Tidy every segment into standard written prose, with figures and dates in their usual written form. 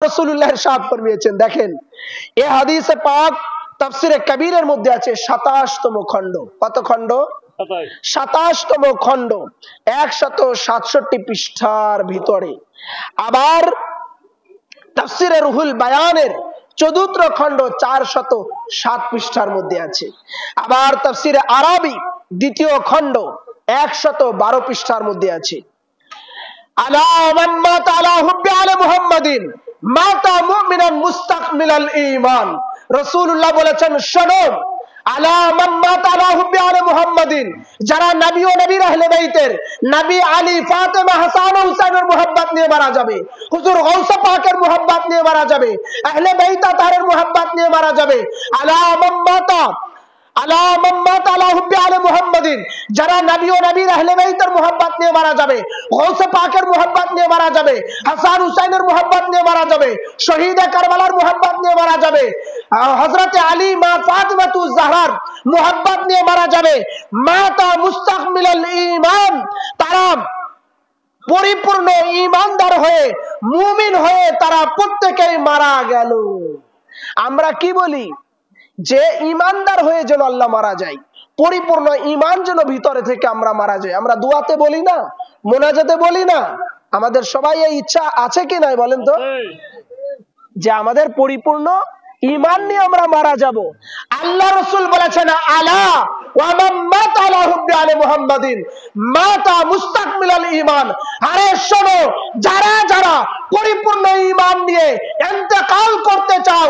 রাসূলুল্লাহ ইরশাদ ফরমিয়েছেন। দেখেন এই হাদিসে পাক তাফসীরে কবিরের মধ্যে আছে 27তম খণ্ড। কত খণ্ড? 27তম খণ্ড, 167 পৃষ্ঠার ভিতরে। আবার তাফসীরে রুহুল বায়ানের 14 খণ্ড 407 পৃষ্ঠার মধ্যে আছে। আবার তাফসীরে আরাবি 2য় খণ্ড 112 পৃষ্ঠার মধ্যে আছে। আলা মান মাতা আলা হুব্বি আলা মুহাম্মাদিন মাতা মুমিনান মুস্তাকমিলাল ঈমান। রাসূলুল্লাহ বলেছেন, শোনো, আলা মান মাতা আলা হুব্বি আলা মুহাম্মাদিন, যারা নবী ও নবীর আহলে বাইতের, নবী আলী, ফাতেমা, হাসান ও হুসাইনের মুহাব্বত নিয়ে মারা যাবে, হুজুর গাউস পাকের মুহাব্বত নিয়ে মারা যাবে, আহলে বাইত তাদের মুহাব্বত নিয়ে মারা যাবে। আলা মান মাতা আলা মান মাতা আলা হুব্বি আলা মুহাম্মাদিন, যারা নবী ও নবীর আহলে বাইতের মুহাব্বত নিয়ে মারা যাবে, গাউস পাকের মুহাব্বত নিয়ে মারা যাবে, হাসান হুসাইনের মুহাব্বত নিয়ে মারা যাবে, শহীদ কারবালার মুহাব্বত নিয়ে মারা যাবে, হযরত আলী মা ফাতিমাতুজ জাহরার মুহাব্বত নিয়ে মারা যাবে, মাতা মুস্তাকমিলাল ঈমান, তারা পরিপূর্ণ ঈমানদার হয়ে মুমিন হয়ে তারা প্রত্যেকেই মারা গেল। আমরা কি বলি? যে ঈমানদার হয়ে যেন আল্লাহ মারা যায়, পরিপূর্ণ ঈমান যেন ভিতরে থেকে আমরা মারা যাই। আমরা দুআতে বলি না, মোনাজাতে বলি না? আমাদের সবাই এই ইচ্ছা আছে কি নাই বলেন তো, যে আমাদের পরিপূর্ণ ঈমান নিয়ে আমরা মারা যাব। আল্লাহ রাসূল বলেছেন, আলা ওয়া মান মাতা আলা হুব্বি আলা মুহাম্মাদিন মাতা মুস্তাকমিলাল ঈমান। আরে শোনো, যারা যারা পরিপূর্ণ ঈমান নিয়ে ইন্তেকাল করতে চাও,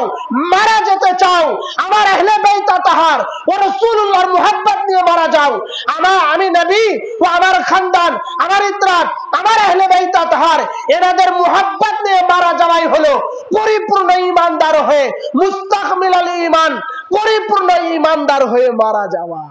মারা যেতে চাও, আমার আহলে বাইত তাহার ও রাসূলুল্লাহর মুহাব্বত নিয়ে মারা যাও, আমি নবী ও আমার খানদান, আমার ইতরাত, আমার আহলে বাইত তাহার এনাদের মুহাব্বত নিয়ে মারা যাওয়াই হলো পরিপূর্ণ ঈমানদার হয়ে, মুস্তাকমিলাল ঈমান, পরিপূর্ণ ঈমানদার হয়ে মারা যাওয়া।